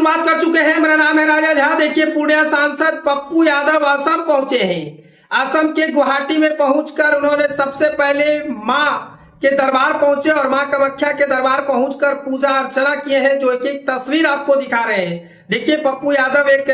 शुरुआत कर चुके हैं। मेरा नाम है राजा झा। देखिए, पूर्णिया सांसद पप्पू यादव असम पहुंचे हैं। असम के गुवाहाटी में पहुंचकर उन्होंने सबसे पहले मां के दरबार पहुंचे और मां कामाख्या के दरबार पहुंचकर पूजा अर्चना किए हैं, जो एक एक तस्वीर आपको दिखा रहे हैं। देखिए, पप्पू यादव एक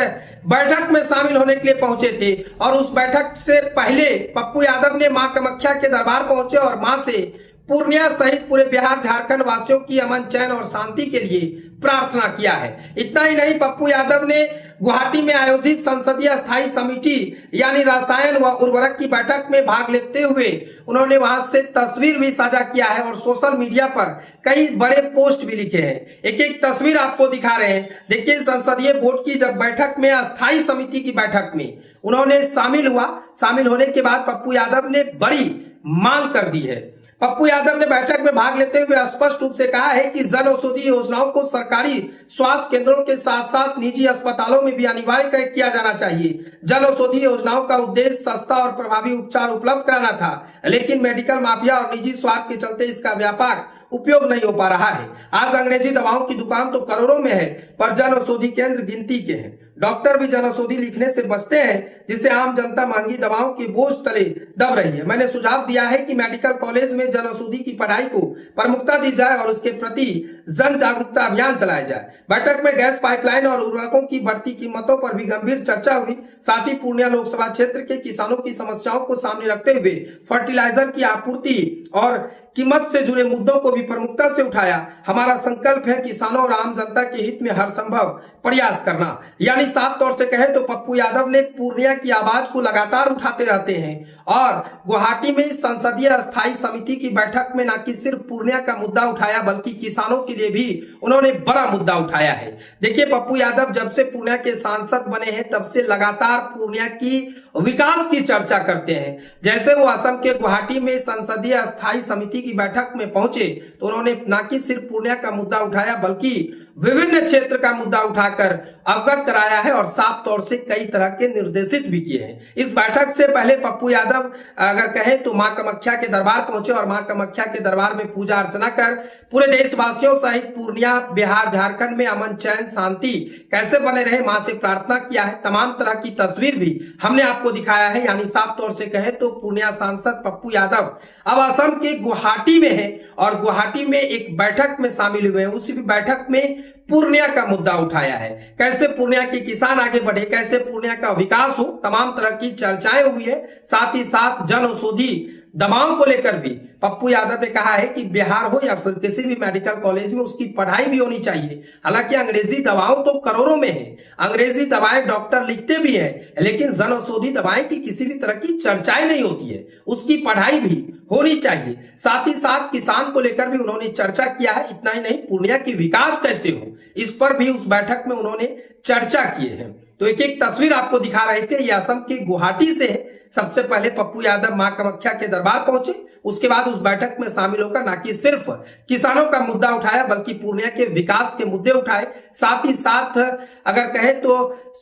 बैठक में शामिल होने के लिए पहुंचे थे और उस बैठक से पहले पप्पू यादव ने मां कामाख्या के दरबार पहुंचे और मां से पूर्णिया सहित पूरे बिहार झारखंड वासियों की अमन चैन और शांति के लिए प्रार्थना किया है। इतना ही नहीं, पप्पू यादव ने गुवाहाटी में आयोजित संसदीय स्थायी समिति यानी रसायन व उर्वरक की बैठक में भाग लेते हुए उन्होंने वहां से तस्वीर भी साझा किया है और सोशल मीडिया पर कई बड़े पोस्ट भी लिखे हैं। एक एक तस्वीर आपको दिखा रहे हैं। देखिए, संसदीय बोर्ड की जब बैठक में अस्थायी समिति की बैठक में उन्होंने शामिल होने के बाद पप्पू यादव ने बड़ी मांग कर दी है। पप्पू यादव ने बैठक में भाग लेते हुए स्पष्ट रूप से कहा है कि जन औषधि योजनाओं को सरकारी स्वास्थ्य केंद्रों के साथ साथ निजी अस्पतालों में भी अनिवार्य किया जाना चाहिए। जन औषधि योजनाओं का उद्देश्य सस्ता और प्रभावी उपचार उपलब्ध कराना था, लेकिन मेडिकल माफिया और निजी स्वार्थ के चलते इसका व्यापक उपयोग नहीं हो पा रहा है। आज अंग्रेजी दवाओं की दुकान तो करोड़ों में है, पर जन औषधि केंद्र गिनती के हैं। डॉक्टर भी जन औषधि लिखने से बचते हैं, जिससे आम जनता महंगी दवाओं के बोझ तले दब रही है। मैंने सुझाव दिया है कि मेडिकल कॉलेज में जन औषधि की पढ़ाई को प्रमुखता दी जाए और उसके प्रति जन जागरूकता अभियान चलाया जाए। बैठक में गैस पाइपलाइन और उर्वरकों की बढ़ती कीमतों पर भी गंभीर चर्चा हुई। साथ ही पूर्णिया लोकसभा क्षेत्र के किसानों की समस्याओं को सामने रखते हुए फर्टिलाइजर की आपूर्ति और कीमत से जुड़े मुद्दों को भी प्रमुखता से उठाया। हमारा संकल्प है किसानों और आम जनता के हित में हर संभव प्रयास करना। यानी साफ तौर से कहे तो पप्पू यादव ने पूर्णिया की आवाज को लगातार उठाते रहते हैं और गुवाहाटी में संसदीय स्थायी समिति की बैठक में न कि सिर्फ पूर्णिया का मुद्दा उठाया, बल्कि किसानों के लिए भी उन्होंने बड़ा मुद्दा उठाया है। देखिए, पप्पू यादव जब से पूर्णिया के सांसद बने हैं तब से लगातार पूर्णिया की विकास की चर्चा करते हैं। जैसे वो असम के गुवाहाटी में संसदीय स्थायी समिति की बैठक में पहुंचे तो उन्होंने न कि सिर्फ पूर्णिया का मुद्दा उठाया, बल्कि विभिन्न क्षेत्र का मुद्दा उठाकर अवगत कराया है और साफ तौर से कई तरह के निर्देशित भी किए हैं। इस बैठक से पहले पप्पू यादव अगर कहें तो मां कामाख्या के दरबार पहुंचे और मां कामाख्या के दरबार में पूजा अर्चना कर पूरे देशवासियों सहित पूर्णिया बिहार झारखंड में अमन चैन शांति कैसे बने रहे मां से प्रार्थना किया है। तमाम तरह की तस्वीर भी हमने आपको दिखाया है। यानी साफ तौर से कहे तो पूर्णिया सांसद पप्पू यादव अब असम के गुवाहाटी में है और गुवाहाटी में एक बैठक में शामिल हुए हैं। उसी बैठक में पूर्णिया का मुद्दा उठाया है, कैसे पूर्णिया के किसान आगे बढ़े, कैसे पूर्णिया का विकास हो, तमाम तरह की चर्चाएं हुई है। साथ ही साथ जन औषधि दवाओं को लेकर भी पप्पू यादव ने कहा है कि बिहार हो या फिर किसी भी मेडिकल कॉलेज में उसकी पढ़ाई भी होनी चाहिए। हालांकि अंग्रेजी दवाओं तो करोड़ों में है, अंग्रेजी दवाएं डॉक्टर लिखते भी हैं, लेकिन जन औषधि दवाएं की किसी भी तरह की चर्चाएं नहीं होती है, उसकी पढ़ाई भी होनी चाहिए। साथ ही साथ किसान को लेकर भी उन्होंने चर्चा किया है। इतना ही नहीं, पूर्णिया की विकास कैसे हो इस पर भी उस बैठक में उन्होंने चर्चा किए हैं। तो एक एक तस्वीर आपको दिखा रहे थे। ये असम के गुवाहाटी से है। सबसे पहले पप्पू यादव मां कामाख्या के दरबार पहुंचे, उसके बाद उस बैठक में शामिल होकर न कि सिर्फ किसानों का मुद्दा उठाया, बल्कि पूर्णिया के विकास के मुद्दे उठाए। साथ ही साथ अगर कहे तो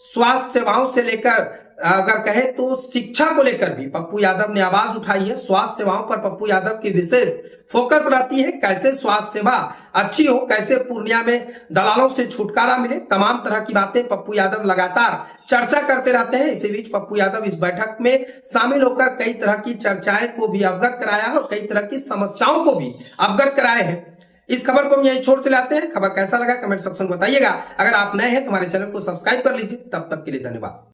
स्वास्थ्य सेवाओं से लेकर अगर कहे तो शिक्षा को लेकर भी पप्पू यादव ने आवाज उठाई है। स्वास्थ्य सेवाओं पर पप्पू यादव की विशेष फोकस रहती है, कैसे स्वास्थ्य सेवा अच्छी हो, कैसे पूर्णिया में दलालों से छुटकारा मिले। तमाम तरह की बातें पप्पू यादव लगातार चर्चा करते रहते हैं। इसी बीच पप्पू यादव इस बैठक में शामिल होकर कई तरह की चर्चाएं को भी अवगत कराया और कई तरह की समस्याओं को भी अवगत कराए हैं। इस खबर को हम यहीं छोड़ से लाते हैं। खबर कैसा लगा कमेंट सेक्शन में बताइएगा। अगर आप नए हैं तो हमारे चैनल को सब्सक्राइब कर लीजिए। तब तक के लिए धन्यवाद।